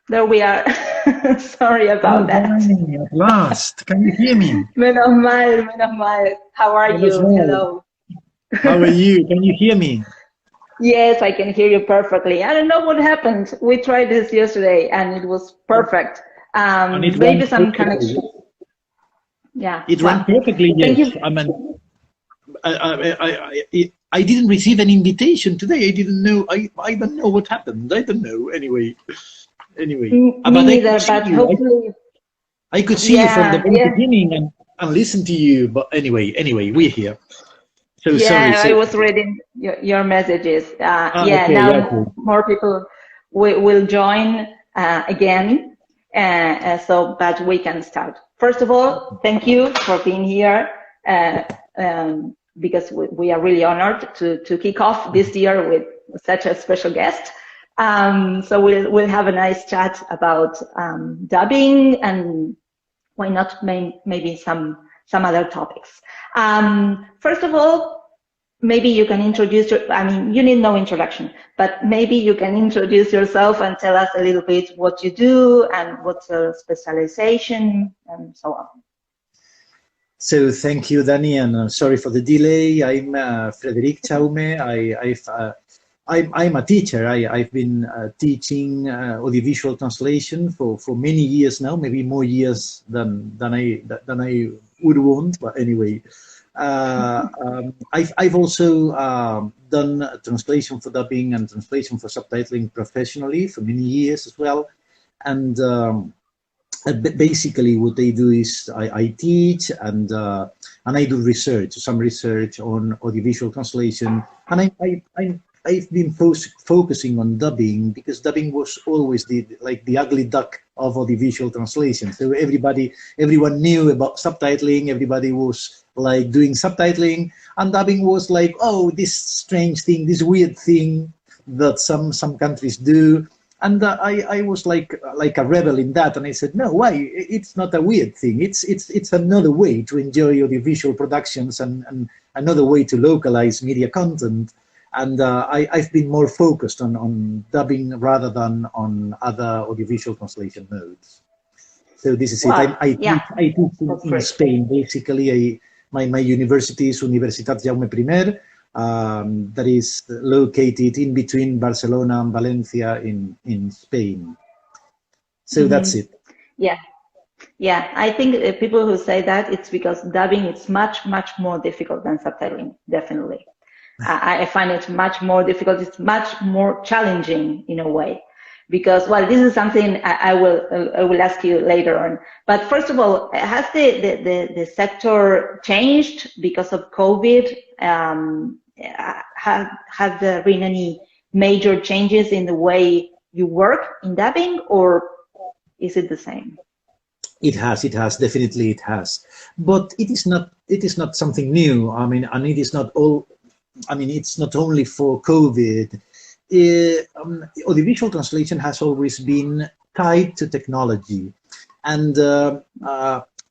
There we are. Sorry about Oh, that. Danny, at last. Can you hear me? Menos mal, menos mal. How are Well, as you? well. Hello. How are you? Can you hear me? Yes, I can hear you perfectly. I don't know what happened. We tried this yesterday and it was perfect. And it Maybe ran some perfectly. connection. Yeah, It ran well, perfectly, thank yes. you. I mean, I didn't receive an invitation today. I didn't know. I don't know what happened. I don't know. Anyway. Me But I could neither, see but you. hopefully, I could see you from the yeah, very yeah. beginning and listen to you. But anyway, we're here. So sorry. Yeah, I So was reading your messages. Yeah, okay, now okay. more people will join again, so that we can start. First of all, thank you for being here, uh, because we are really honored to kick off this year with such a special guest. So we'll have a nice chat about dubbing and why not maybe some other topics. First of all, maybe you can introduce I mean, you need no introduction, but maybe you can introduce yourself and tell us a little bit what you do and what's your specialization and so on. So thank you, Danny, and sorry for the delay. I'm Frederic Chaume. I'm a teacher. I've been teaching audiovisual translation for many years now, maybe more years than I would want. But anyway, I've also done translation for dubbing and translation for subtitling professionally for many years as well, and. Basically, what they do is I teach and I do research, some research on audiovisual translation, and I've been focusing on dubbing because dubbing was always the ugly duck of audiovisual translation. So everyone knew about subtitling. Everybody was like doing subtitling, and dubbing was like, oh, this strange thing, this weird thing that some countries do. And I was like a rebel in that, and I said, no, why? It's not a weird thing. It's another way to enjoy audiovisual productions and another way to localize media content. And I've been more focused on dubbing rather than on other audiovisual translation modes. So this is it. Wow, yeah, I teach that's in great. Spain. Basically, my university is Universitat Jaume I, that is located in between Barcelona and Valencia in Spain. So that's it. Yeah. Yeah, I think people who say that it's because dubbing is much, much more difficult than subtitling, definitely. I find it much more difficult. It's much more challenging in a way, because well, this is something I will ask you later on. But first of all, has the sector changed because of COVID? Have there been any major changes in the way you work in dubbing, or is it the same? It has, definitely it has. But it is not something new. I mean, and it is not all. I mean, it's not only for COVID. Audiovisual translation has always been tied to technology. And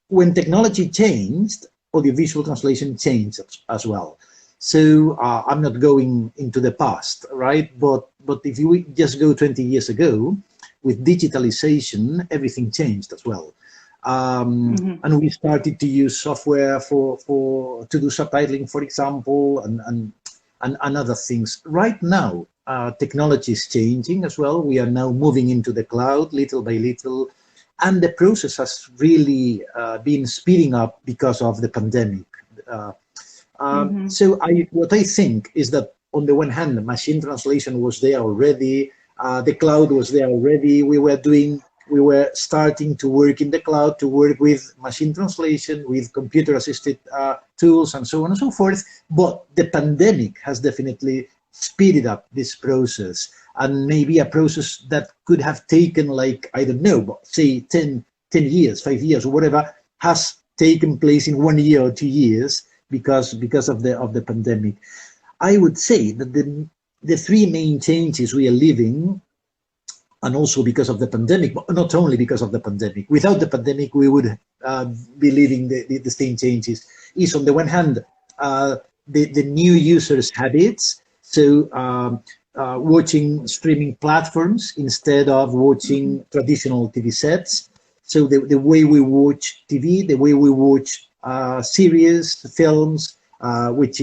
when technology changed, audiovisual translation changed as well. So I'm not going into the past, right? But if you just go 20 years ago, with digitalization, everything changed as well. And we started to use software to do subtitling, for example, and other things. Right now, technology is changing as well. We are now moving into the cloud little by little, and the process has really been speeding up because of the pandemic. So what I think is that on the one hand, machine translation was there already, the cloud was there already. We were starting to work in the cloud, to work with machine translation, with computer-assisted tools, and so on and so forth. But the pandemic has definitely speeded up this process, and maybe a process that could have taken, like, I don't know, but say 10 years, 5 years, or whatever, has taken place in 1 year or 2 years because of the pandemic. I would say that the three main changes we are living, and also because of the pandemic, but not only because of the pandemic. Without the pandemic, we would be living the same changes. Is on the one hand, the new users' habits. So watching streaming platforms instead of watching traditional TV sets. So the way we watch TV, the way we watch series, films, which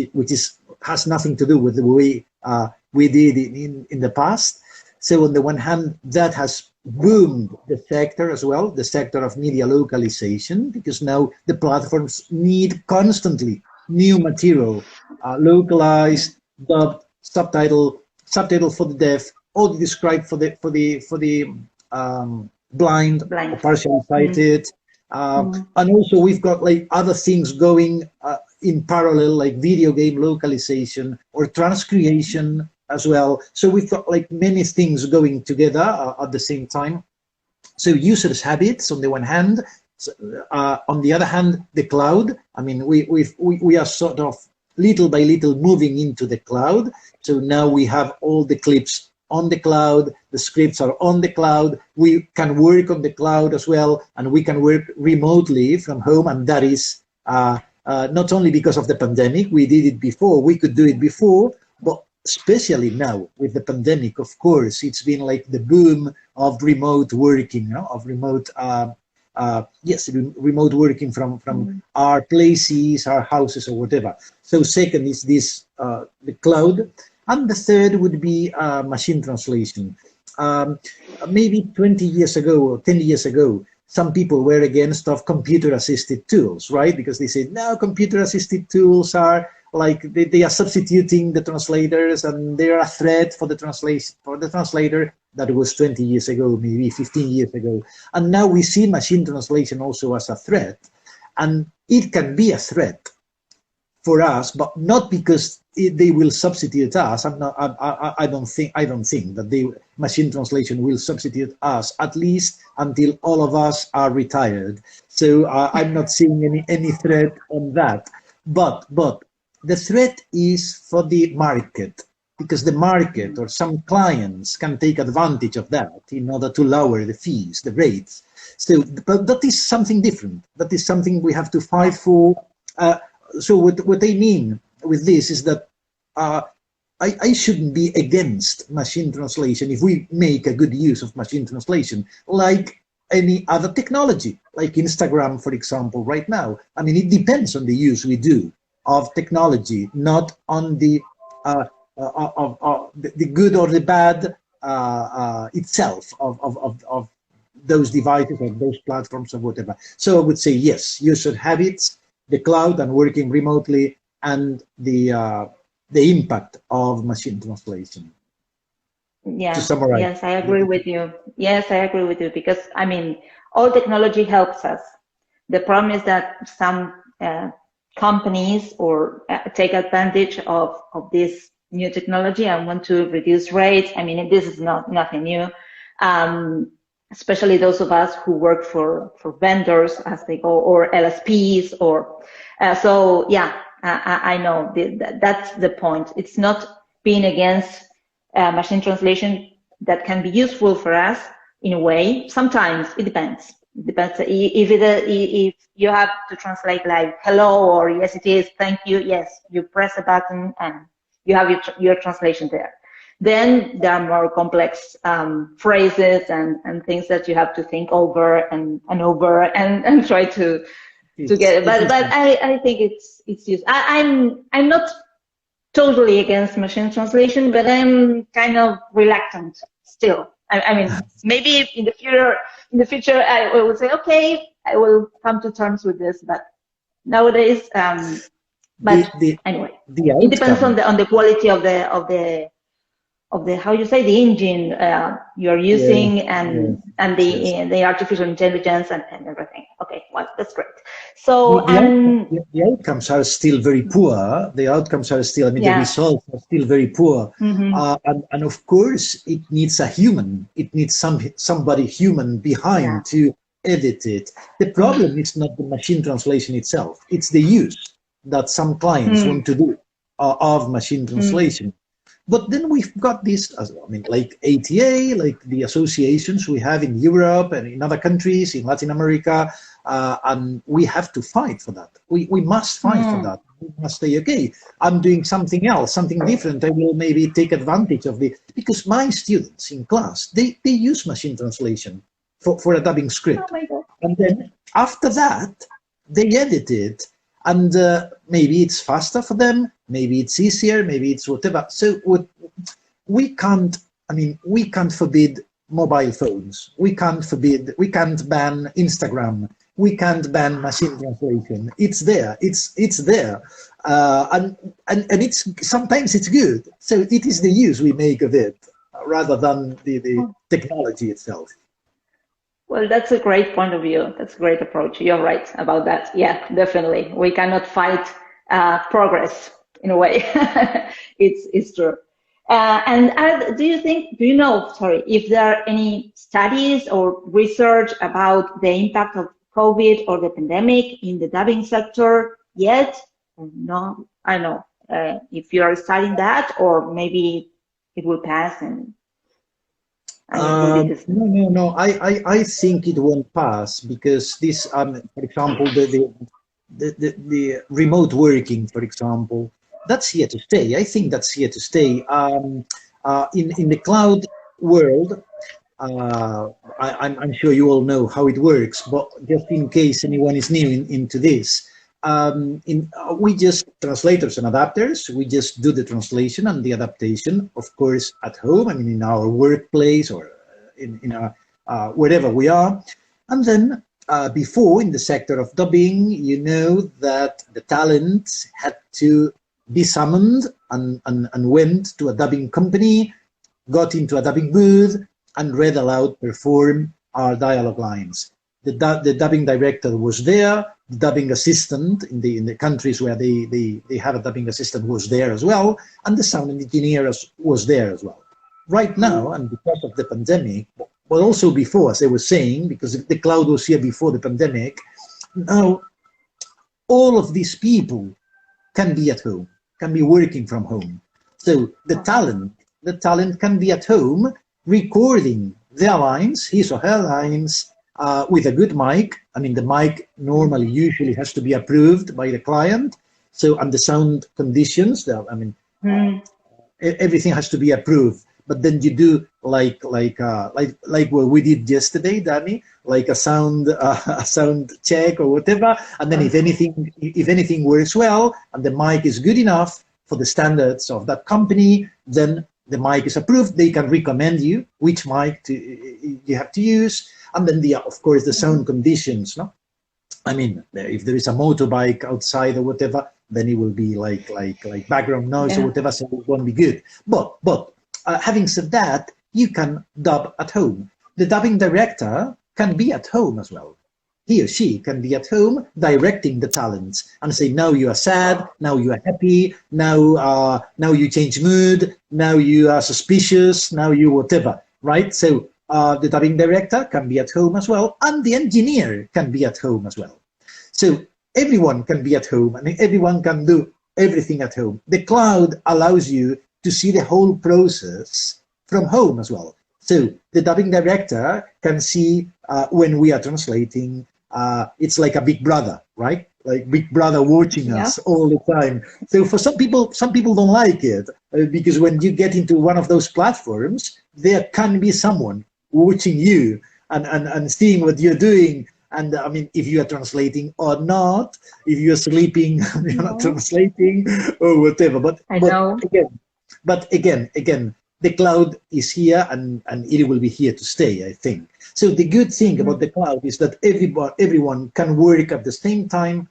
has nothing to do with the way we did in the past. So on the one hand, that has boomed the sector as well, the sector of media localization, because now the platforms need constantly new material, localized, dubbed, subtitle for the deaf, audio described for the blind or partially sighted. And also we've got like other things going in parallel, like video game localization or transcreation as well. So we've got like many things going together at the same time. So users' habits on the one hand, on the other hand, the cloud. I mean, we are sort of little by little moving into the cloud. So now we have all the clips on the cloud, the scripts are on the cloud, we can work on the cloud as well, and we can work remotely from home, and that is not only because of the pandemic, we did it before, we could do it before, but especially now with the pandemic, of course, it's been like the boom of remote working, you know, of remote, remote working from our places, our houses, or whatever. So second is this, the cloud. And the third would be machine translation. Maybe 20 years ago or 10 years ago, some people were against of computer-assisted tools, right? Because they said, no, computer-assisted tools are like, they are substituting the translators and they're a threat for the translator. That was 20 years ago, maybe 15 years ago. And now we see machine translation also as a threat. And it can be a threat for us, but not because they will substitute us. I don't think that the machine translation will substitute us, at least until all of us are retired. So I'm not seeing any threat on that. But the threat is for the market, because the market or some clients can take advantage of that in order to lower the fees, the rates. So, but that is something different. That is something we have to fight for. So what I mean with this is that I shouldn't be against machine translation if we make a good use of machine translation, like any other technology, like Instagram, for example, right now. I mean, it depends on the use we do of technology, not on the good or the bad itself of those devices or those platforms or whatever. So I would say yes, user habits, the cloud and working remotely, and the impact of machine translation. Yeah. To summarize. Yes, I agree with you. Yes, I agree with you, because I mean, all technology helps us. The problem is that some companies or take advantage of this new technology and want to reduce rates. I mean, this is nothing new. Especially those of us who work for vendors as they go, or LSPs, or so yeah, I know that's the point. It's not being against machine translation that can be useful for us in a way. Sometimes it depends. It depends if you have to translate like hello or yes it is, thank you, yes, you press a button and you have your translation there. Then there are more complex phrases and things that you have to think over and over and try to get it. But I think it's useful. I'm not totally against machine translation, but I'm kind of reluctant still. I mean, maybe in the future I will say, okay, I will come to terms with this, but nowadays, but anyway, it depends on the quality of the how you say, the engine you're using, and the artificial intelligence and everything. Okay, well, that's great. So the outcomes are still very poor. The outcomes are still, I mean, the results are still very poor. And of course, it needs a human. It needs somebody human behind to edit it. The problem is not the machine translation itself. It's the use that some clients want to do of machine translation. But then we've got this, I mean, like ATA, like the associations we have in Europe and in other countries, in Latin America, and we have to fight for that. We must fight for that. must say, okay, I'm doing something else, something different. I will maybe take advantage of the, because my students in class, they use machine translation for a dubbing script. Oh my God. And then after that, they edit it. And maybe it's faster for them, maybe it's easier, maybe it's whatever. So we can't, I mean, we can't forbid mobile phones. We can't ban Instagram. We can't ban machine translation. It's there. It's there, and it's sometimes it's good. So it is the use we make of it, rather than the technology itself. Well, that's a great point of view. That's a great approach. You're right about that. Yeah, definitely. We cannot fight progress in a way. It's true. Do you know, sorry, if there are any studies or research about the impact of COVID or the pandemic in the dubbing sector yet? Or no, I don't know if you are studying that, or maybe it will pass and no. I think it won't pass, because this, for example, the remote working, for example, that's here to stay. I think that's here to stay. In the cloud world, I'm sure you all know how it works, but just in case anyone is new into this, we just, translators and adapters, we just do the translation and the adaptation, of course, at home, I mean, in our workplace or in our, wherever we are. And then before, in the sector of dubbing, you know that the talent had to be summoned and went to a dubbing company, got into a dubbing booth, and read aloud, perform our dialogue lines. The dubbing director was there, the dubbing assistant in the countries where they have a dubbing assistant was there as well, and the sound engineer was there as well. Right now, and because of the pandemic, but also before, as I was saying, because the cloud was here before the pandemic, now all of these people can be at home, can be working from home. So the talent can be at home recording their lines, his or her lines, with a good mic. I mean, the mic normally usually has to be approved by the client. So, and the sound conditions, everything has to be approved. But then you do like what we did yesterday, Danny, like a sound check or whatever. And then if anything works well and the mic is good enough for the standards of that company, then the mic is approved. They can recommend you which mic you have to use, and then of course the sound conditions. No, I mean, if there is a motorbike outside or whatever, then it will be like background noise or whatever, so it won't be good. But having said that, you can dub at home. The dubbing director can be at home as well. He or she can be at home directing the talents and say, now you are sad, now you are happy, now you change mood, now you are suspicious, now you whatever, right? So the dubbing director can be at home as well, and the engineer can be at home as well. So everyone can be at home and everyone can do everything at home. The cloud allows you to see the whole process from home as well. So the dubbing director can see when we are translating. It's like a big brother, right? Like big brother watching us all the time. So for some people don't like it because when you get into one of those platforms, there can be someone watching you and seeing what you're doing. And I mean, if you are translating or not, if you're sleeping, you're not translating or whatever. But again, the cloud is here and it will be here to stay, I think. So the good thing about the cloud is that everyone can work at the same time,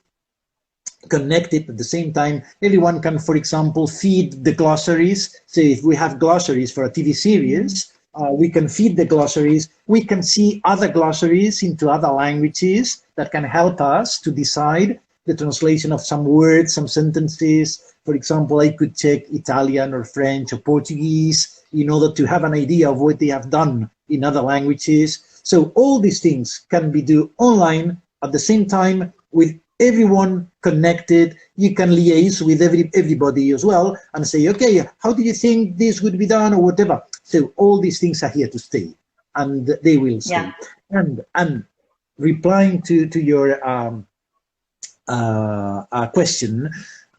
connected at the same time. Everyone can, for example, feed the glossaries. So if we have glossaries for a TV series, we can feed the glossaries. We can see other glossaries into other languages that can help us to decide the translation of some words, some sentences. For example, I could check Italian or French or Portuguese in order to have an idea of what they have done in other languages. So all these things can be done online at the same time with everyone connected. You can liaise with everybody as well and say, okay, how do you think this would be done or whatever. So all these things are here to stay and they will stay. And replying to your question,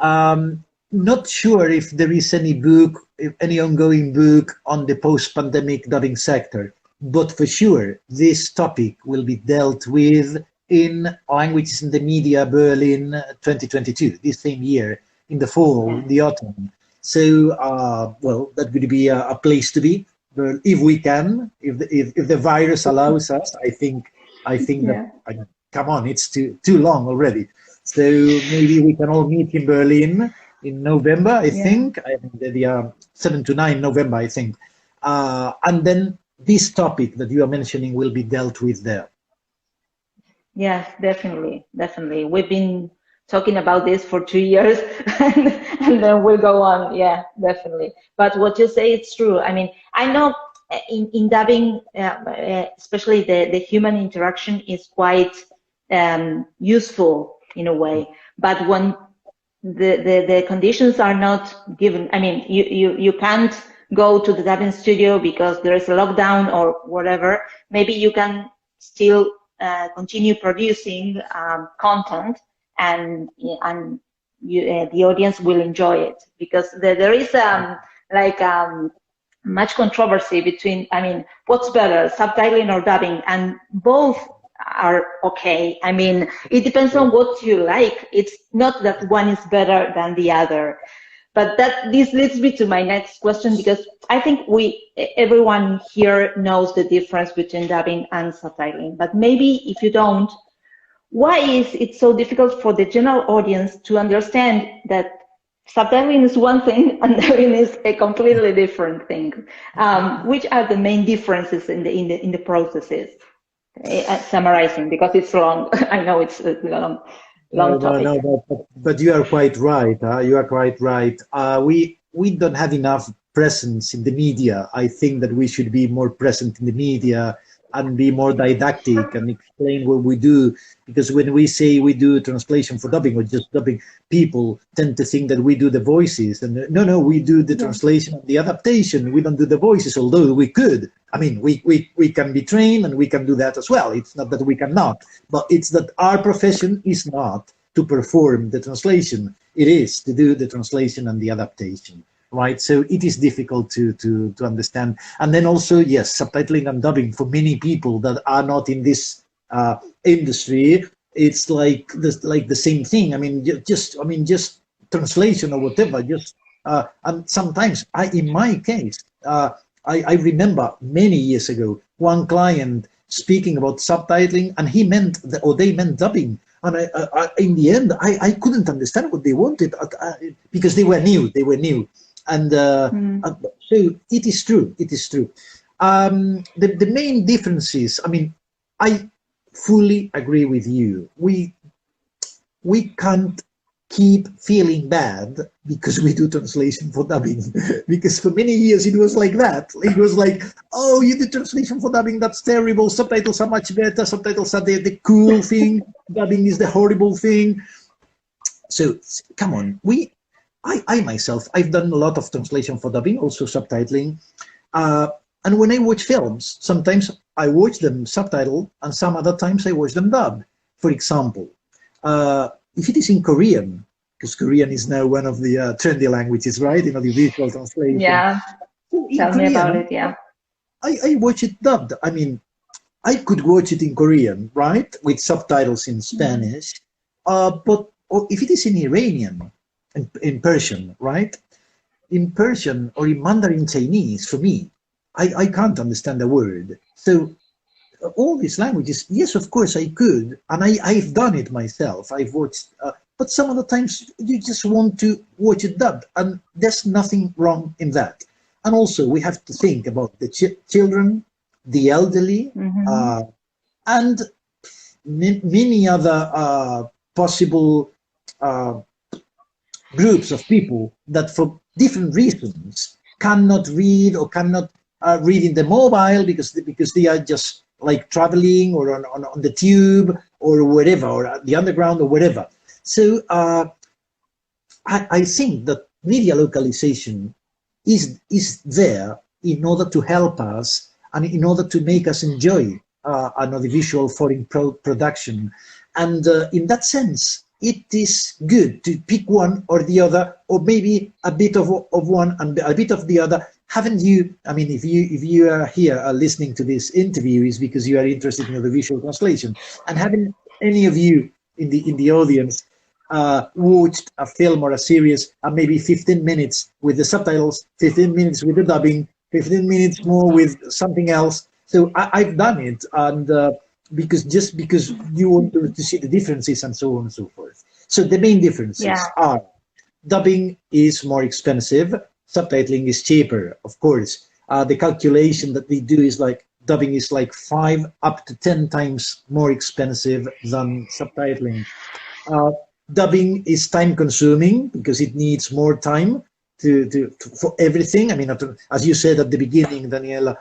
Not sure if there is any book, if any ongoing book on the post-pandemic dubbing sector, but for sure this topic will be dealt with in Languages in the Media Berlin 2022, this same year, in the fall, the autumn. So, well, that would be a place to be. But if we can, if the virus allows us, I think that, come on, it's too long already. So maybe we can all meet in Berlin in November, I think the 7 to 9 November, I think. And then this topic that you are mentioning will be dealt with there. Yes, definitely, definitely. We've been talking about this for 2 years, and then we'll go on. Yeah, definitely. But what you say, it's true. I mean, I know in dubbing, especially the human interaction is quite useful in a way. But when the conditions are not given, I mean, you can't go to the dubbing studio because there is a lockdown or whatever. Maybe you can still continue producing content, and the audience will enjoy it, because there is much controversy between, I mean, what's better, subtitling or dubbing, and both are okay. I mean, it depends on what you like. It's not that one is better than the other. But this leads me to my next question, because I think everyone here knows the difference between dubbing and subtitling. But maybe if you don't, why is it so difficult for the general audience to understand that subtitling is one thing and dubbing is a completely different thing? Which are the main differences in the processes? Summarizing, because it's long. I know it's a long topic. No, but you are quite right. You are quite right. We don't have enough presence in the media. I think that we should be more present in the media and be more didactic and explain what we do. Because when we say we do translation for dubbing or just dubbing, people tend to think that we do the voices. And no, we do the translation and the adaptation. We don't do the voices, although we could. I mean, we can be trained and we can do that as well. It's not that we cannot, but it's that our profession is not to perform the translation. It is to do the translation and the adaptation, right? So it is difficult to understand. And then also, yes, subtitling and dubbing for many people that are not in this industry, it's like the same thing. I mean, just translation or whatever. And sometimes, in my case, I remember many years ago, one client speaking about subtitling, and they meant dubbing. And in the end, I couldn't understand what they wanted because they were new. And so it is true. The main differences, I mean, I fully agree with you. We can't keep feeling bad because we do translation for dubbing, because for many years it was like that. It was like, oh, you do translation for dubbing, that's terrible. Subtitles are much better. Subtitles are the cool thing. Dubbing is the horrible thing. So come on, I myself, I've done a lot of translation for dubbing, also subtitling. And when I watch films, sometimes I watch them subtitled, and some other times I watch them dubbed. For example, if it is in Korean, because Korean is now one of the trendy languages, right, in audiovisual translation. Yeah, tell me about it, yeah. I watch it dubbed. I mean, I could watch it in Korean, right, with subtitles in Spanish, but if it is in Iranian, in Persian, right, in Persian or in Mandarin Chinese, for me, I can't understand a word. So all these languages, yes, of course I could, and I've done it myself. I've watched, but some of the times you just want to watch it dubbed, and there's nothing wrong in that. And also we have to think about the children, the elderly, and many other possible groups of people that for different reasons cannot read or cannot read in the mobile because they are just like traveling or on the tube or wherever, or at the underground or whatever. So I think that media localization is there in order to help us and in order to make us enjoy an audiovisual foreign production. And in that sense, it is good to pick one or the other, or maybe a bit of one and a bit of the other. Haven't you, I mean, if you are here listening to this interview, is because you are interested in the visual translation. And haven't any of you in the audience watched a film or a series, and maybe 15 minutes with the subtitles, 15 minutes with the dubbing, 15 minutes more with something else? So I've done it, and because you want to see the differences and so on and so forth. So the main differences are: dubbing is more expensive, subtitling is cheaper, of course. The calculation that they do is like dubbing is like 5 up to 10 times more expensive than subtitling. Dubbing is time consuming because it needs more time for everything. I mean, as you said at the beginning, Daniela,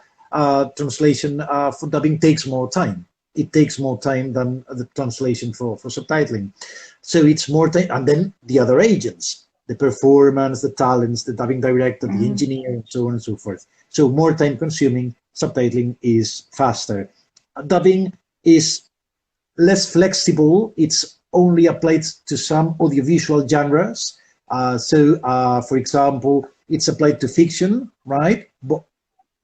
translation for dubbing takes more time. It takes more time than the translation for subtitling. So it's more time. And then the other agents, the performance, the talents, the dubbing director, the engineer, and so on and so forth. So more time consuming, subtitling is faster. Dubbing is less flexible. It's only applied to some audiovisual genres. For example, it's applied to fiction, right? But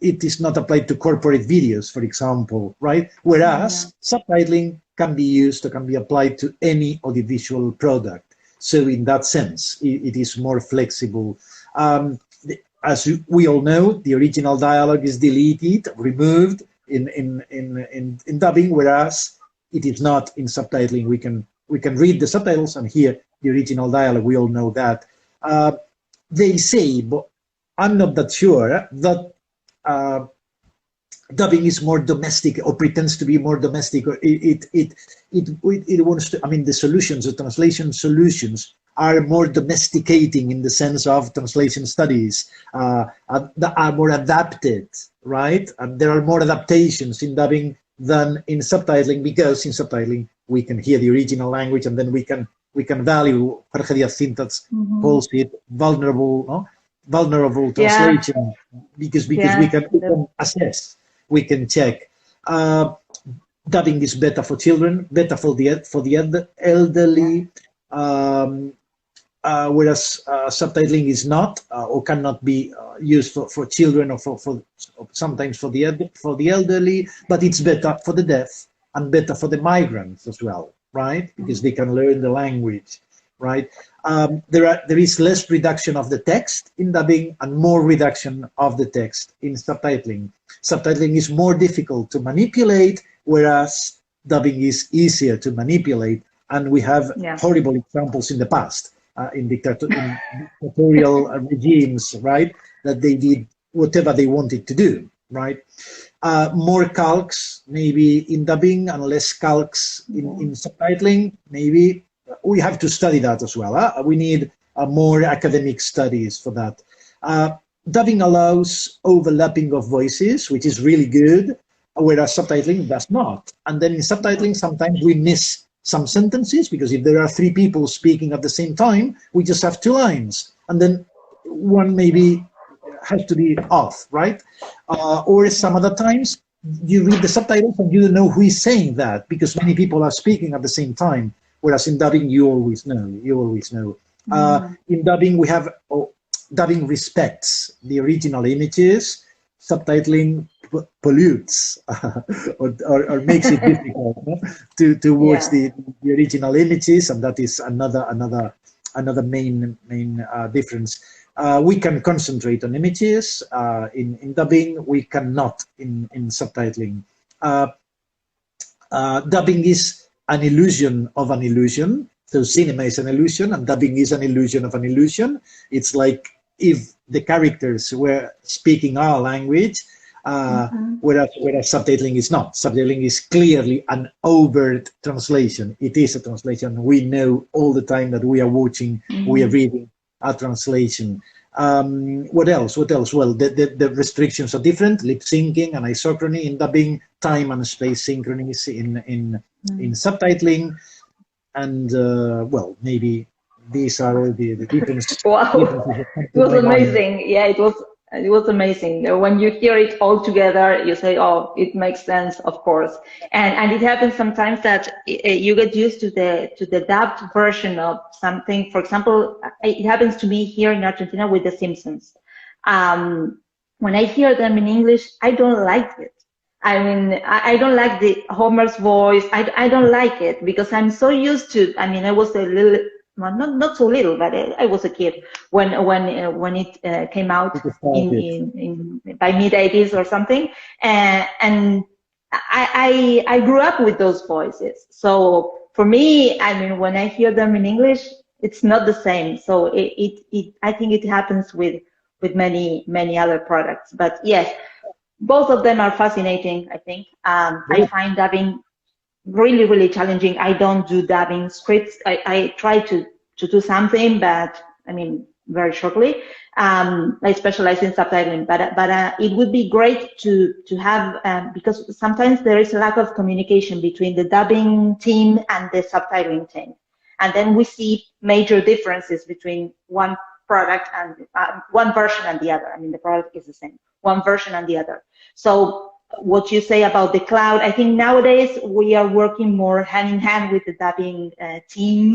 it is not applied to corporate videos, for example, right? Whereas subtitling can be used or can be applied to any audiovisual product. So in that sense, it is more flexible. As we all know, the original dialogue is deleted, removed in dubbing, whereas it is not in subtitling. We can read the subtitles and hear the original dialogue. We all know that. They say, but I'm not that sure, that dubbing is more domestic, or pretends to be more domestic, or it wants to. I mean, the solutions, the translation solutions, are more domesticating in the sense of translation studies that are more adapted, right? And there are more adaptations in dubbing than in subtitling, because in subtitling we can hear the original language, and then we can value, Jorge Diaz-Cintas calls it vulnerable translation, because we can assess, we can check. Dubbing is better for children, better for the elderly, whereas subtitling is not or cannot be used for children, or for sometimes for the elderly, but it's better for the deaf and better for the migrants as well, right? Because they can learn the language, right? There is less reduction of the text in dubbing and more reduction of the text in subtitling. Subtitling is more difficult to manipulate, whereas dubbing is easier to manipulate. And we have horrible examples in the past, in dictatorial regimes, right? That they did whatever they wanted to do, right? More calques maybe in dubbing and less calques in subtitling. Maybe we have to study that as well. We need more academic studies for that. Dubbing allows overlapping of voices, which is really good, whereas subtitling does not. And then in subtitling, sometimes we miss some sentences, because if there are 3 people speaking at the same time, we just have 2 lines, and then one maybe has to be off, right? Or some other times you read the subtitles and you don't know who is saying that, because many people are speaking at the same time, whereas in dubbing you always know. In dubbing we have dubbing respects the original images, subtitling pollutes or makes it difficult to watch the original images, and that is another main difference. We can concentrate on images in dubbing. We cannot in subtitling. Dubbing is an illusion of an illusion. So cinema is an illusion, and dubbing is an illusion of an illusion. It's like if the characters were speaking our language, whereas subtitling is not. Subtitling is clearly an overt translation. It is a translation. We know all the time that we are watching, we are reading a translation. What else? Well, the restrictions are different. Lip syncing and isochrony in dubbing, time and space synchronies in subtitling, and well, maybe these are all the differences. Wow, it was amazing. Yeah, it was It was amazing. When you hear it all together, you say, "Oh, it makes sense, of course." And it happens sometimes that you get used to the dubbed version of something. For example, it happens to me here in Argentina with The Simpsons. When I hear them in English, I don't like it. I mean, I don't like the Homer's voice. I don't like it because I'm so used to. I mean, I was a little. Well, not so little, but I was a kid when it came out in by mid 80s or something, and I grew up with those voices. So for me, I mean, when I hear them in English, it's not the same. So I think it happens with many other products. But yes, both of them are fascinating. I think I find dubbing really challenging. I don't do dubbing scripts. I try to do something, but I mean very shortly. I specialize in subtitling, but it would be great to have because sometimes there is a lack of communication between the dubbing team and the subtitling team, and then we see major differences between one product and one version and the other. I mean the product is the same, one version and the other. So what you say about the cloud, I think nowadays we are working more hand in hand with the dubbing team,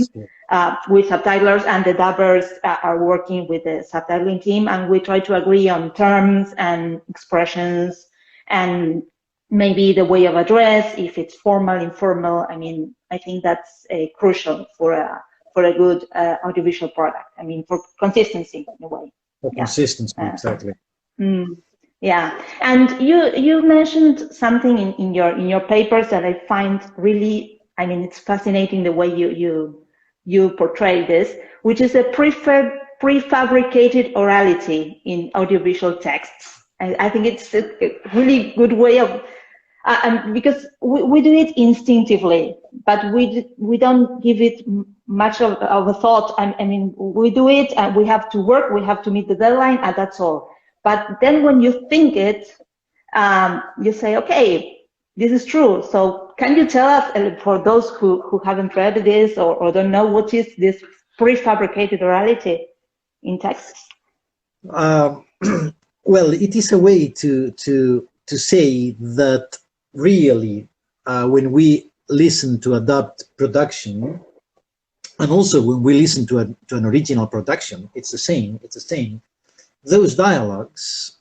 with subtitlers, and the dubbers are working with the subtitling team, and we try to agree on terms and expressions and maybe the way of address, if it's formal, informal. I mean, I think that's crucial for a good audiovisual product. I mean, for consistency in a way. For consistency, exactly. Yeah, and you mentioned something in your papers that I find really, I mean, it's fascinating the way you portray this, which is a prefabricated orality in audiovisual texts. I think it's a really good way of, because we do it instinctively, but we don't give it much of a thought. I mean, we do it and we have to work, we have to meet the deadline, and that's all. But then when you think it, you say, okay, this is true. So can you tell us, for those who haven't read this or don't know, what is this prefabricated orality in texts? Well, it is a way to say that really when we listen to a dubbed production, and also when we listen to an original production, it's the same. Those dialogues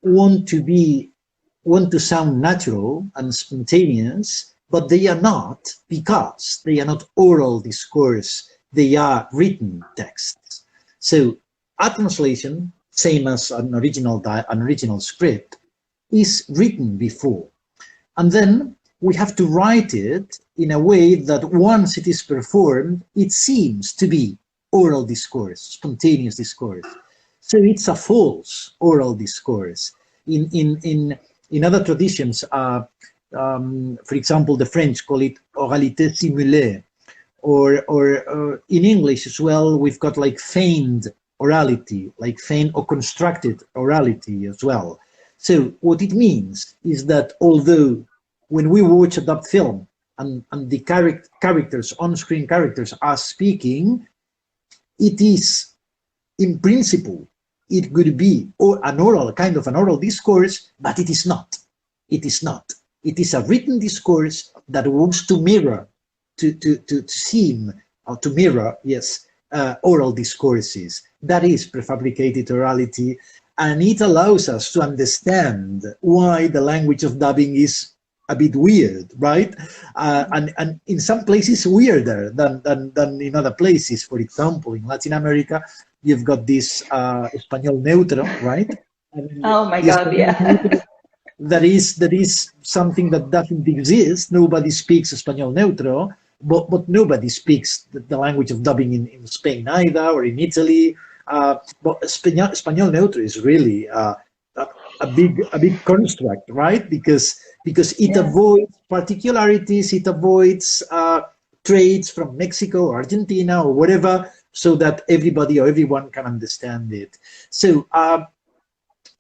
want to sound natural and spontaneous, but they are not, because they are not oral discourse, they are written texts. So a translation, same as an original script, is written before. And then we have to write it in a way that once it is performed, it seems to be oral discourse, spontaneous discourse. So it's a false oral discourse. In other traditions, for example, the French call it oralité simulée, or in English as well, we've got like feigned orality, like feigned or constructed orality as well. So what it means is that although when we watch a dubbed film and the characters, on-screen characters are speaking, it is, in principle, it could be an oral, kind of an oral discourse, but it is not. It is not. It is a written discourse that wants to mirror, to seem, or to mirror, yes, oral discourses. That is prefabricated orality, and it allows us to understand why the language of dubbing is a bit weird, right? And in some places weirder than in other places. For example, in Latin America, you've got this español neutro, right? Oh my God, yeah. That is something that doesn't exist. Nobody speaks español neutro, but nobody speaks the language of dubbing in Spain either, or in Italy. But español neutro is really a big construct, right? Because it avoids particularities, it avoids traits from Mexico or Argentina or whatever, so that everybody or everyone can understand it. So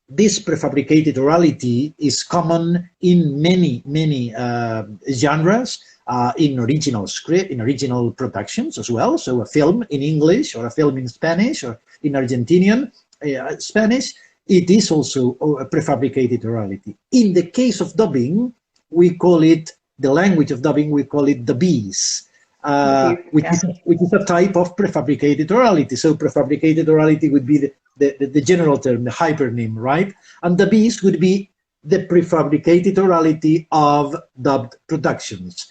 this prefabricated orality is common in many genres, in original script, in original productions as well. So a film in English or a film in Spanish or in Argentinian, Spanish, it is also a prefabricated orality. In the case of dubbing, we call it, the language of dubbing, we call it the bees, which is a type of prefabricated orality. So prefabricated orality would be the general term, the hypernym, right? And the bees would be the prefabricated orality of dubbed productions.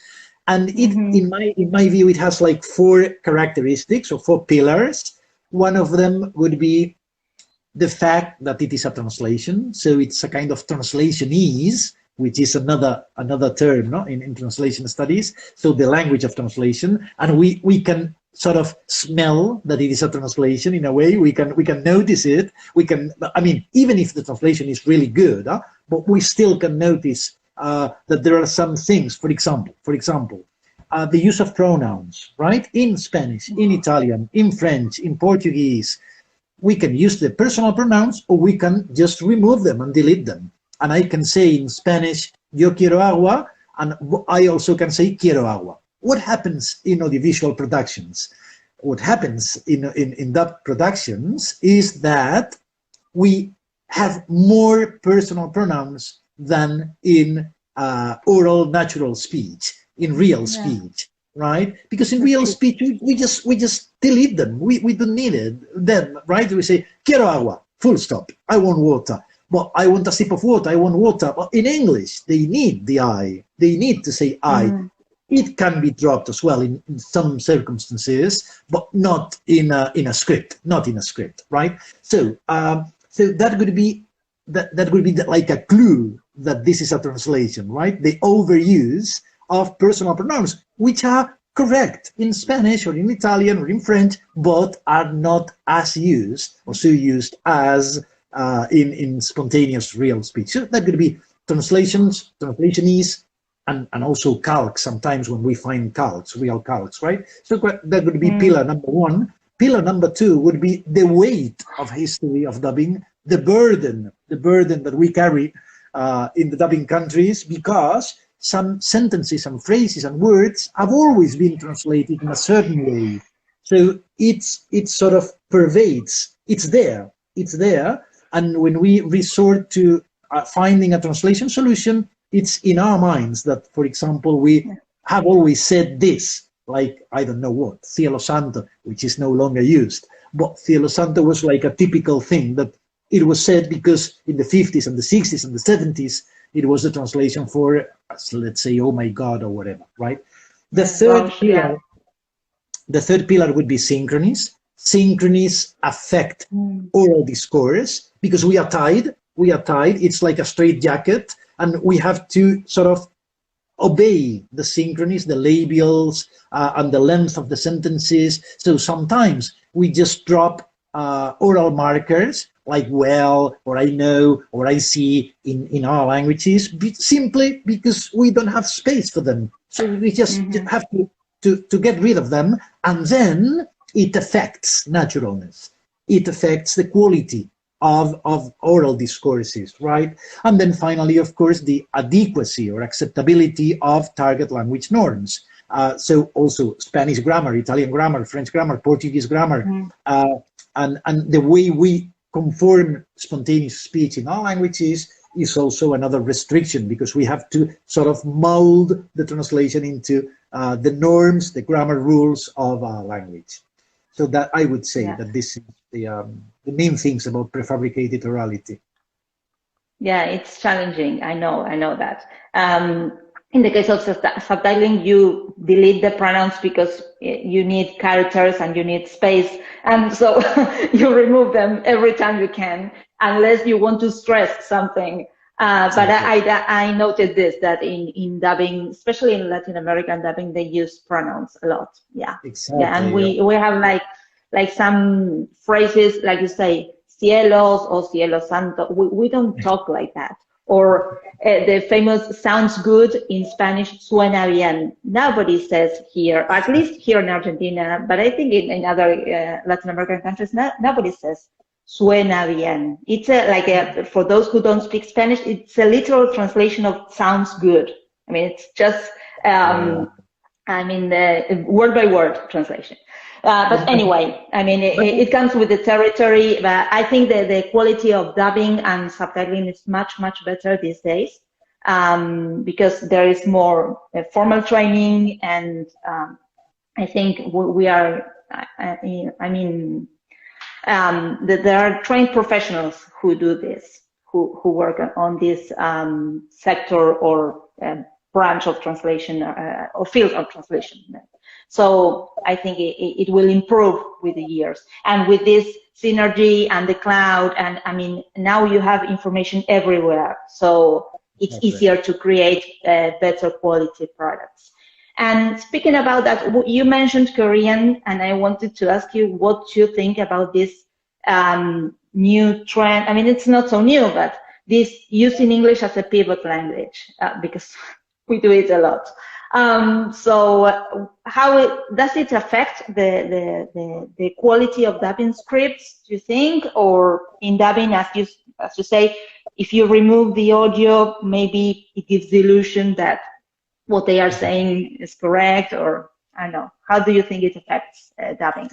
And it, in my view, it has like 4 characteristics or 4 pillars. One of them would be the fact that it is a translation. So it's a kind of translationese, which is another term, no, in translation studies. So the language of translation, and we can sort of smell that it is a translation in a way. We can notice it. We can, I mean, even if the translation is really good, but we still can notice that there are some things. For example, the use of pronouns, right? In Spanish, in Italian, in French, in Portuguese, we can use the personal pronouns, or we can just remove them and delete them. And I can say in Spanish, yo quiero agua, and I also can say quiero agua. What happens in audiovisual productions? What happens in dub productions is that we have more personal pronouns than in oral natural speech, in real speech, right? Because in real speech, we just delete them. We don't need it then, right? We say, quiero agua, full stop. I want water. Well, I want a sip of water. I want water. But in English, they need the I. They need to say I. It can be dropped as well in some circumstances, but not in a script. Not in a script, right? So so that would be like a clue that this is a translation, right? The overuse of personal pronouns, which are correct in Spanish or in Italian or in French, but are not as used or so used as in spontaneous real speech. So that could be translations, translationese, and also calques, sometimes when we find calques, real calques, right? So that would be pillar number 1. Pillar number 2 would be the weight of history of dubbing, the burden that we carry in the dubbing countries, because some sentences and phrases and words have always been translated in a certain way. So it sort of pervades, it's there. And when we resort to finding a translation solution, it's in our minds that, for example, we have always said this, like, I don't know what, Cielo Santo, which is no longer used. But Cielo Santo was like a typical thing that it was said because in the 50s and the 60s and the 70s, it was a translation for, let's say, oh my God, or whatever, right? The third pillar would be synchronies. Synchronies affect oral discourse because we are tied. It's like a straight jacket, and we have to sort of obey the synchronies, the labials, and the length of the sentences. So sometimes we just drop oral markers like well, or I know, or I see in our languages, simply because we don't have space for them. So we just have to get rid of them, and then it affects naturalness. It affects the quality of oral discourses, right? And then finally, of course, the adequacy or acceptability of target language norms. So also Spanish grammar, Italian grammar, French grammar, Portuguese grammar, and the way we conform spontaneous speech in our languages is also another restriction, because we have to sort of mold the translation into the norms, the grammar rules of our language. So that I would say that this is the main things about prefabricated orality. Yeah, it's challenging. I know that. In the case of subtitling, you delete the pronouns because you need characters and you need space. And so you remove them every time you can, unless you want to stress something. But I noted this, that in dubbing, especially in Latin American dubbing, they use pronouns a lot. Yeah. Exactly. Yeah, and we have like some phrases, like you say, cielos or cielo santo. We don't talk like that. Or the famous sounds good in Spanish, suena bien. Nobody says here, at least here in Argentina, but I think in other Latin American countries, nobody says suena bien. It's for those who don't speak Spanish, it's a literal translation of sounds good. I mean, it's just I mean, word by word translation. But anyway, I mean, it comes with the territory. But I think that the quality of dubbing and subtitling is much, much better these days, because there is more formal training, and I think we are. I mean, there are trained professionals who do this, who work on this sector or branch of translation or field of translation. So I think it will improve with the years, and with this synergy and the cloud, and I mean, now you have information everywhere, so it's easier to create better quality products. And speaking about that, you mentioned Korean, and I wanted to ask you what you think about this new trend. I mean, it's not so new, but this using English as a pivot language, because we do it a lot. So how does it affect the quality of dubbing scripts, do you think? Or in dubbing, as you say, if you remove the audio, maybe it gives the illusion that what they are saying is correct, or I don't know. How do you think it affects dubbing?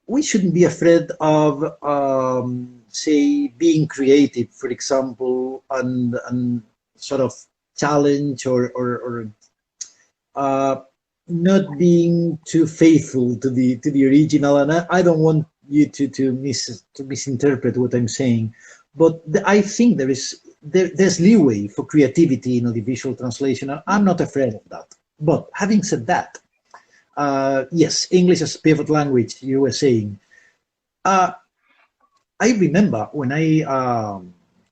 We shouldn't be afraid of, say, being creative, for example, and sort of challenge or not being too faithful to the original. And I don't want you to misinterpret what I'm saying, but I think there's leeway for creativity in audiovisual translation. I'm not afraid of that. But having said that, yes, English as pivot language, you were saying. I remember when I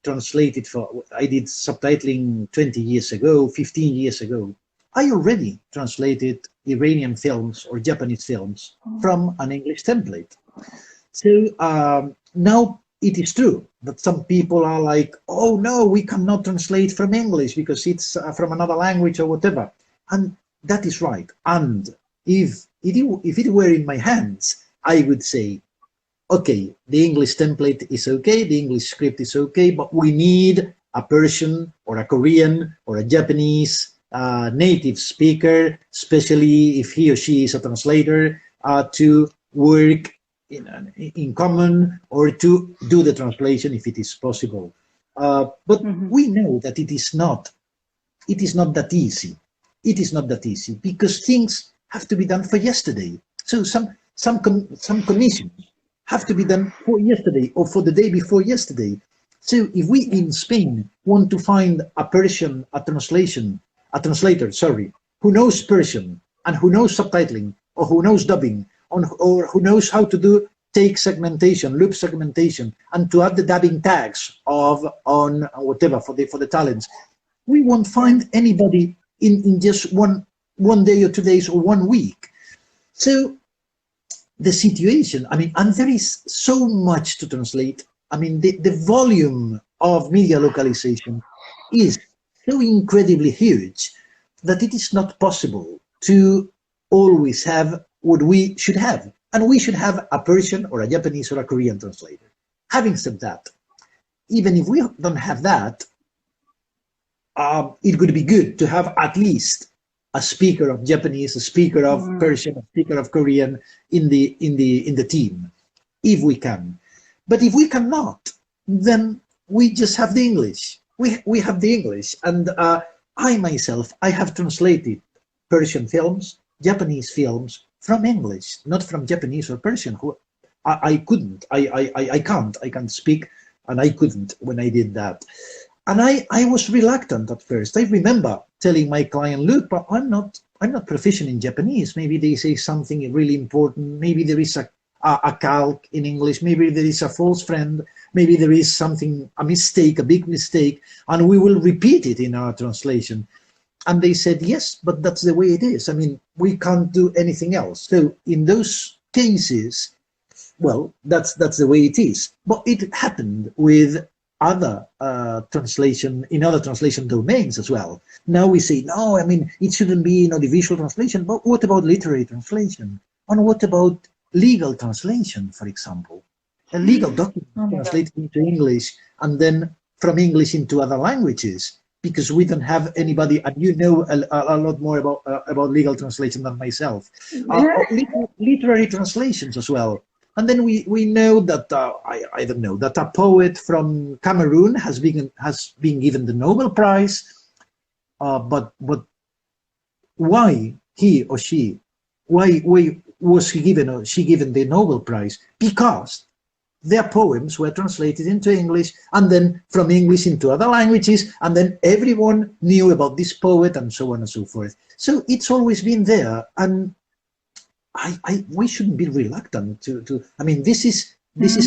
translated I did subtitling 20 years ago, 15 years ago. I already translated Iranian films or Japanese films from an English template. So now it is true that some people are like, oh no, we cannot translate from English because it's from another language or whatever. And that is right. And if it were in my hands, I would say, okay, the English template is okay, the English script is okay, but we need a Persian or a Korean or a Japanese native speaker, especially if he or she is a translator, to work in common or to do the translation if it is possible. But we know that it is not that easy. It is not that easy because things have to be done for yesterday. So some commissions have to be done for yesterday or for the day before yesterday. So if we in Spain want to find a translator, who knows Persian and who knows subtitling or who knows dubbing or who knows how to do take segmentation, loop segmentation, and to add the dubbing tags on whatever for the talents, we won't find anybody in just one day or 2 days or 1 week. So the situation, I mean, and there is so much to translate. I mean, the volume of media localization is so incredibly huge that it is not possible to always have what we should have. And we should have a Persian or a Japanese or a Korean translator. Having said that, even if we don't have that, it would be good to have at least a speaker of Japanese, a speaker of Persian, a speaker of Korean in the team, if we can. But if we cannot, then we just have the English. We have the English, and I myself, I have translated Persian films, Japanese films from English, not from Japanese or Persian. I couldn't, I can't speak, and I couldn't when I did that. And I was reluctant at first. I remember telling my client, look, but I'm not proficient in Japanese. Maybe they say something really important. Maybe there is a calc in English. Maybe there is a false friend. Maybe there is a mistake, a big mistake, and we will repeat it in our translation. And they said, yes, but that's the way it is. I mean, we can't do anything else. So in those cases, well, that's the way it is. But it happened with other translation domains as well. Now we say, no, I mean, it shouldn't be in audiovisual translation, but what about literary translation? And what about legal translation, for example? A legal document translated into English and then from English into other languages, because we don't have anybody, and you know a lot more about legal translation than myself. Literary translations as well. And then we know that I don't know, that a poet from Cameroon has been given the Nobel Prize, but why he or she, why was he given or she given the Nobel Prize? Because their poems were translated into English, and then from English into other languages, and then everyone knew about this poet, and so on and so forth. So it's always been there, and we shouldn't be reluctant to. I mean, this is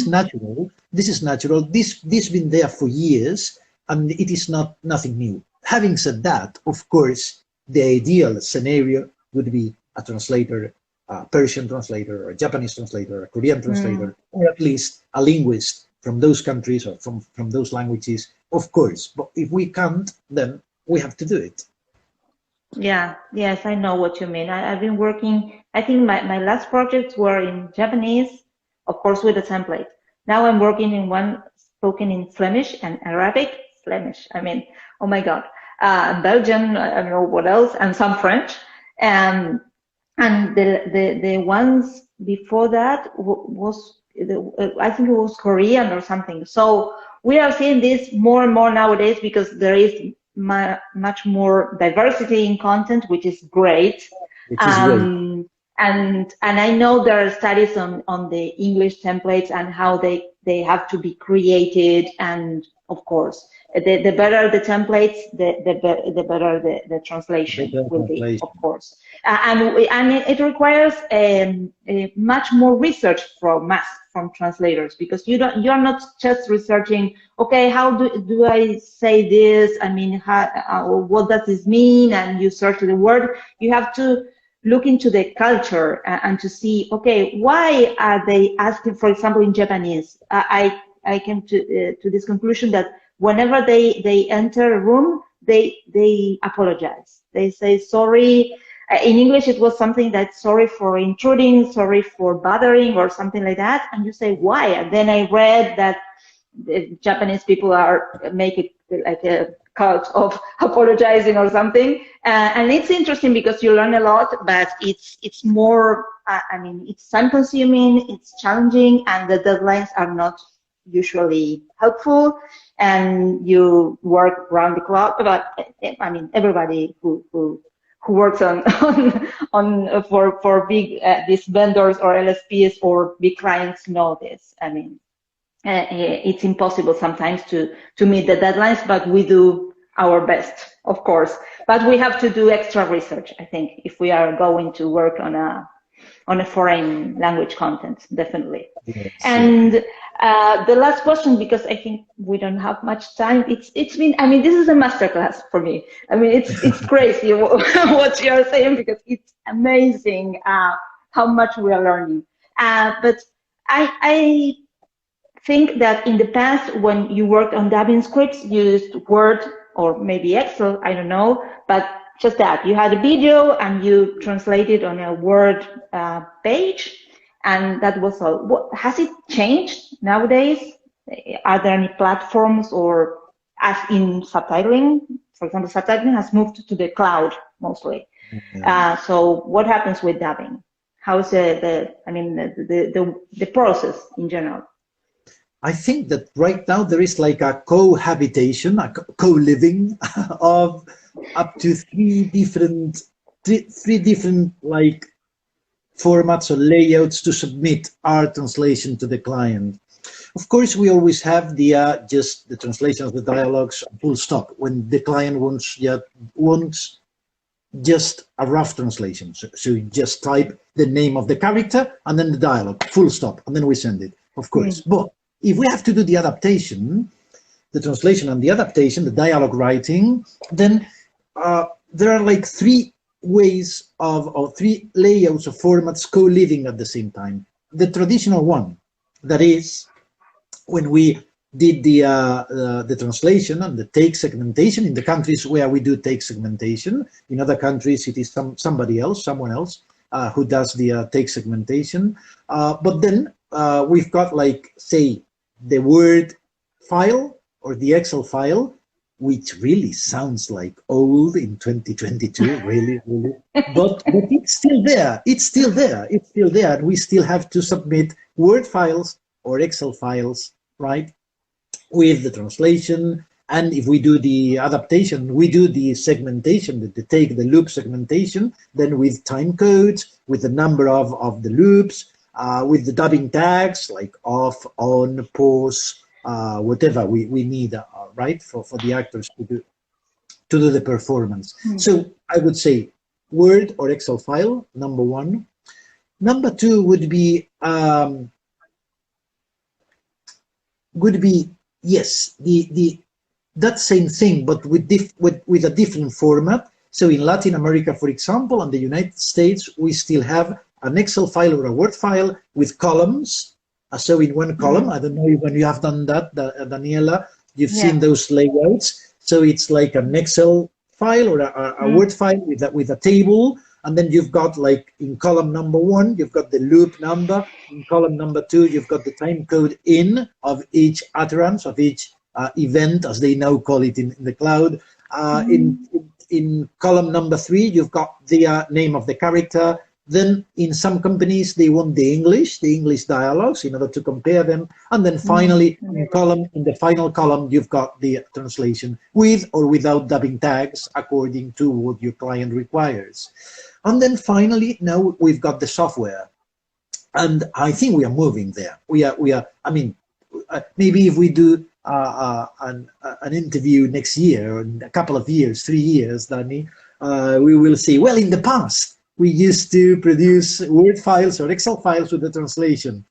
natural. This is natural. This been there for years, and it is nothing new. Having said that, of course, the ideal scenario would be a translator, a Persian translator, or a Japanese translator, or a Korean translator, or at least a linguist from those countries or from those languages, of course. But if we can't, then we have to do it. Yeah, yes, I know what you mean. I've been working, I think my last projects were in Japanese, of course with a template. Now I'm working in one spoken in Flemish and Arabic. Flemish, I mean, oh my God. Belgian, I don't know what else, and some French. And the ones before that I think it was Korean or something. So we are seeing this more and more nowadays because there is much more diversity in content, which is great. And I know there are studies on the English templates and how they have to be created, and of course the better the templates, the better the translation will be, of course. And it requires much more research from us, from translators, because you're not just researching, okay, how do I say this? I mean, what does this mean? And you search the word. You have to look into the culture and to see, okay, why are they asking? For example, in Japanese, I came to this conclusion that whenever they enter a room, they apologize. They say sorry. In English, it was something that sorry for intruding, sorry for bothering, or something like that. And you say, why? And then I read that the Japanese people make it like a cult of apologizing or something. And it's interesting because you learn a lot, but it's more, I mean, it's time consuming, it's challenging, and the deadlines are not usually helpful, and you work round the clock. But I mean, everybody who works on for big these vendors or LSPs or big clients know this. I mean, it's impossible sometimes to meet the deadlines, but we do our best, of course. But we have to do extra research, I think, if we are going to work on a foreign language content, definitely. Yes. And the last question, because I think we don't have much time. It's been, I mean, this is a masterclass for me. I mean, it's crazy what you're saying, because it's amazing how much we are learning. But I think that in the past, when you worked on dubbing scripts, you used Word or maybe Excel, I don't know, but just that. You had a video and you translated on a Word page, and that was all. Has it changed nowadays? Are there any platforms, or as in subtitling? For example, subtitling has moved to the cloud mostly. Mm-hmm. So what happens with dubbing? How's the process in general? I think that right now there is like a cohabitation, a co-living of up to three different like formats or layouts to submit our translation to the client. Of course, we always have the just the translations, the dialogues, full stop, when the client wants just a rough translation. So you just type the name of the character and then the dialogue, full stop, and then we send it, of course. Mm-hmm. But if we have to do the adaptation, the translation and the adaptation, the dialogue writing, then there are like three ways or three layouts of formats co-living at the same time. The traditional one, that is when we did the translation and the take segmentation in the countries where we do take segmentation. In other countries, it is someone else who does the take segmentation. But then we've got, like, say, the Word file or the Excel file, which really sounds like old in 2022, really, really. But it's still there. It's still there. It's still there. And we still have to submit Word files or Excel files, right, with the translation. And if we do the adaptation, we do the segmentation, take the loop segmentation, then with time codes, with the number of the loops, with the dubbing tags like off, on, pause, whatever we need, right, for the actors to do the performance. So I would say Word or Excel file, number one. Number two would be yes, that same thing, but with a different format. So in Latin America, for example, and the United States, we still have an Excel file or a Word file with columns. So in one column, I don't know when you have done that, Daniela, you've seen those layouts. So it's like an Excel file or a Word file with a table. And then you've got, like, in column number one, you've got the loop number. In column number two, you've got the time code in of each utterance, of each event, as they now call it in the cloud. In column number three, you've got the name of the character. Then in some companies, they want the English dialogues in order to compare them. And then finally, in the final column, you've got the translation with or without dubbing tags according to what your client requires. And then finally, now we've got the software. And I think we are moving there. We are. I mean, maybe if we do an interview next year, or in a couple of years, 3 years, Danny, we will see, well, in the past, we used to produce Word files or Excel files with the translation.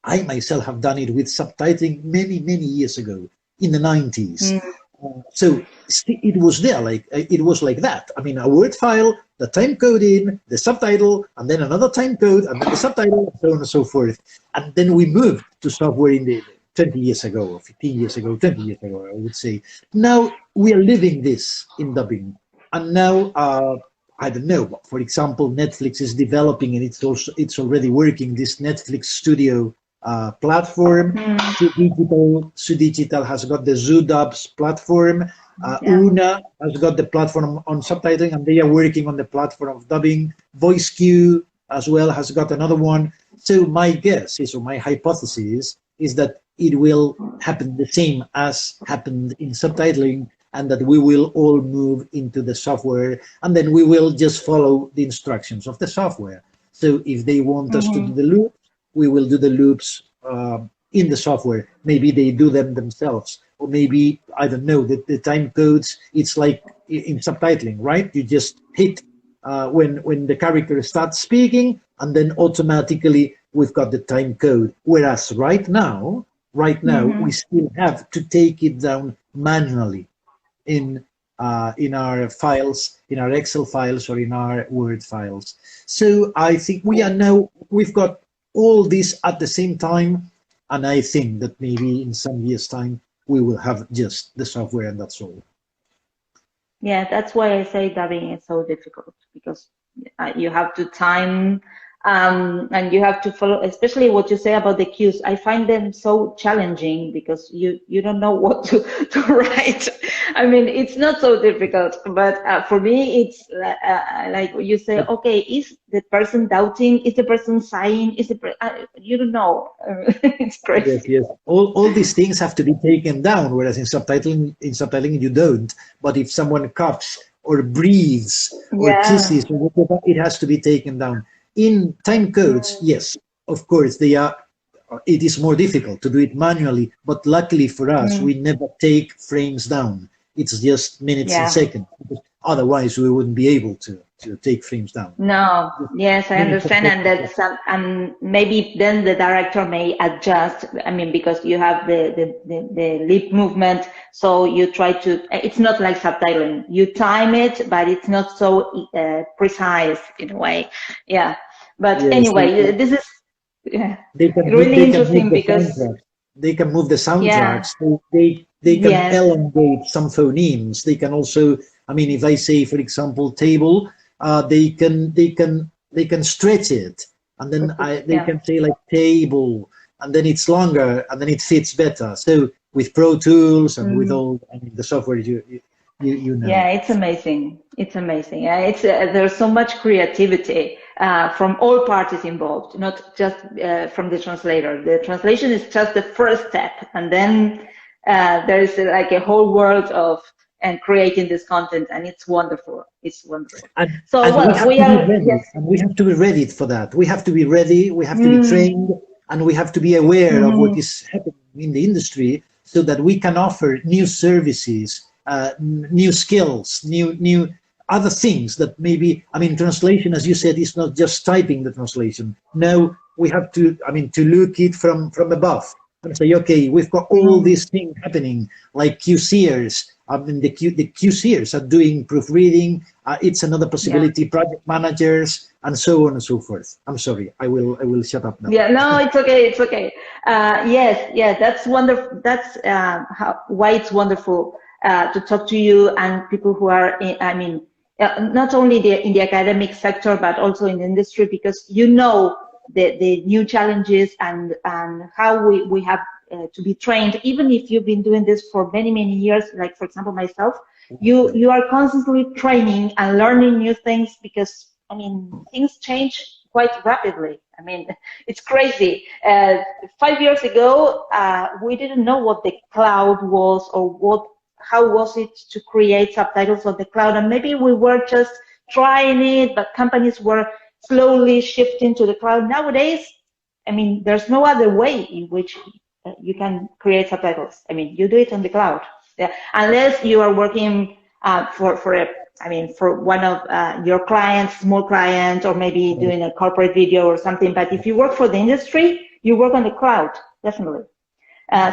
I myself have done it with subtitling many, many years ago, in the 90s. So it was there, it was like that. I mean, a Word file, the time code in, the subtitle, and then another time code, and then the subtitle, and so on and so forth. And then we moved to software in the 20 years ago, or 15 years ago, 20 years ago, I would say. Now we are living this in dubbing. And now, I don't know, but for example, Netflix is developing, and it's already working, this Netflix Studio platform. Su Digital has got the ZooDubs platform. Una has got the platform on subtitling, and they are working on the platform of dubbing. VoiceQ as well has got another one. So my guess is, or my hypothesis is that it will happen the same as happened in subtitling, and that we will all move into the software, and then we will just follow the instructions of the software. So if they want us to do the loops, we will do the loops in the software. Maybe they do them themselves, or maybe, I don't know, the time codes, it's like in subtitling, right? You just hit when the character starts speaking, and then automatically we've got the time code. Whereas right now, we still have to take it down manually in our files, in our Excel files, or in our Word files. So I think we've got all this at the same time, and I think that maybe in some years' time we will have just the software, and that's all. Yeah, that's why I say dubbing is so difficult, because you have to time, and you have to follow, especially what you say about the cues. I find them so challenging because you don't know what to write. I mean, it's not so difficult, but for me, it's like you say, okay, is the person doubting? Is the person sighing? You don't know. It's crazy. Yes, yes. All these things have to be taken down, whereas in subtitling you don't. But if someone coughs or breathes or kisses or whatever, it has to be taken down. In time codes, yes, of course, they are. It is more difficult to do it manually, but luckily for us, we never take frames down. It's just minutes and seconds. Otherwise, we wouldn't be able to take frames down. No, yes, I understand, and that's and maybe then the director may adjust. I mean, because you have the lip movement, so you try to. It's not like subtitling. You time it, but it's not so precise in a way. Yeah, but anyway, this is really interesting because they can move the soundtracks. They can elongate some phonemes. They can also. I mean, if I say, for example, table, they can stretch it, and then they can say like table, and then it's longer, and then it fits better. So with Pro Tools and with all, I mean, the software you know. Yeah, it's amazing. It's amazing. It's there's so much creativity from all parties involved, not just from the translator. The translation is just the first step, and then there is like a whole world of creating this content, and it's wonderful. It's wonderful. So and well, we are yes. And we have to be ready for that. We have to be ready. We have to be trained, and we have to be aware of what is happening in the industry, so that we can offer new services, new skills, new other things that maybe, I mean, translation, as you said, is not just typing the translation. No, we have to, I mean, to look it from above and say, okay, we've got all these things happening, like QCers. I mean, the QCers are doing proofreading. It's another possibility. Project managers and so on and so forth. I'm sorry. I will shut up now. Yeah, no, it's okay. It's okay. Yes, that's wonderful. That's why it's wonderful to talk to you and people who are, not only in the academic sector, but also in the industry, because you know the new challenges and how we have to be trained. Even if you've been doing this for many years, like for example myself, you are constantly training and learning new things, because I mean things change quite rapidly. I mean, it's crazy. 5 years ago, we didn't know what the cloud was, or how was it to create subtitles on the cloud, and maybe we were just trying it, but companies were slowly shifting to the cloud. Nowadays, I mean, there's no other way in which you can create subtitles. I mean, you do it on the cloud, unless you are working for one of your clients, small client, or maybe doing a corporate video or something. But if you work for the industry, you work on the cloud, definitely.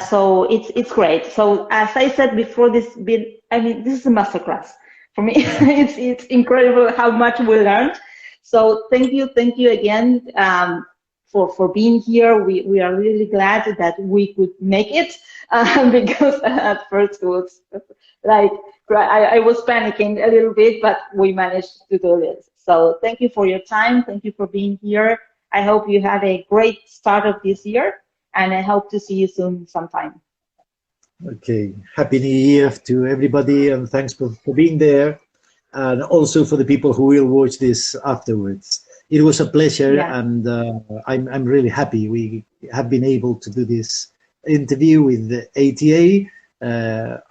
So it's great. So as I said before, this is a masterclass for me. it's incredible how much we learned. So thank you again for being here. We are really glad that we could make it, because at first it was like I was panicking a little bit, but we managed to do this. So thank you for your time. Thank you for being here. I hope you have a great start of this year, and I hope to see you soon sometime. Okay, Happy New Year to everybody, and thanks for being there, and also for the people who will watch this afterwards. It was a pleasure, and I'm really happy we have been able to do this interview with the ATA,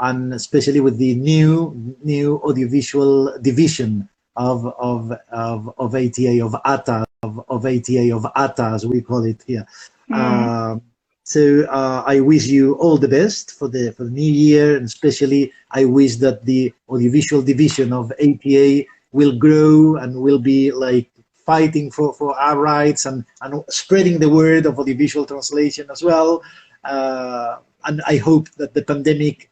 and especially with the new audiovisual division of ATA, of ATA, of ATA, of ATA, as we call it here. So I wish you all the best for the new year, and especially I wish that the audiovisual division of ATA will grow and will be like fighting for our rights and spreading the word of audiovisual translation as well. And I hope that the pandemic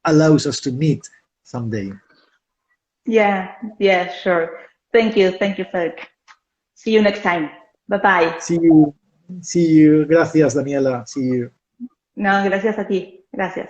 allows us to meet someday. Yeah, sure. Thank you, Frederic. See you next time. Bye-bye. See you. Gracias, Daniela. See you. No, gracias a ti. Gracias.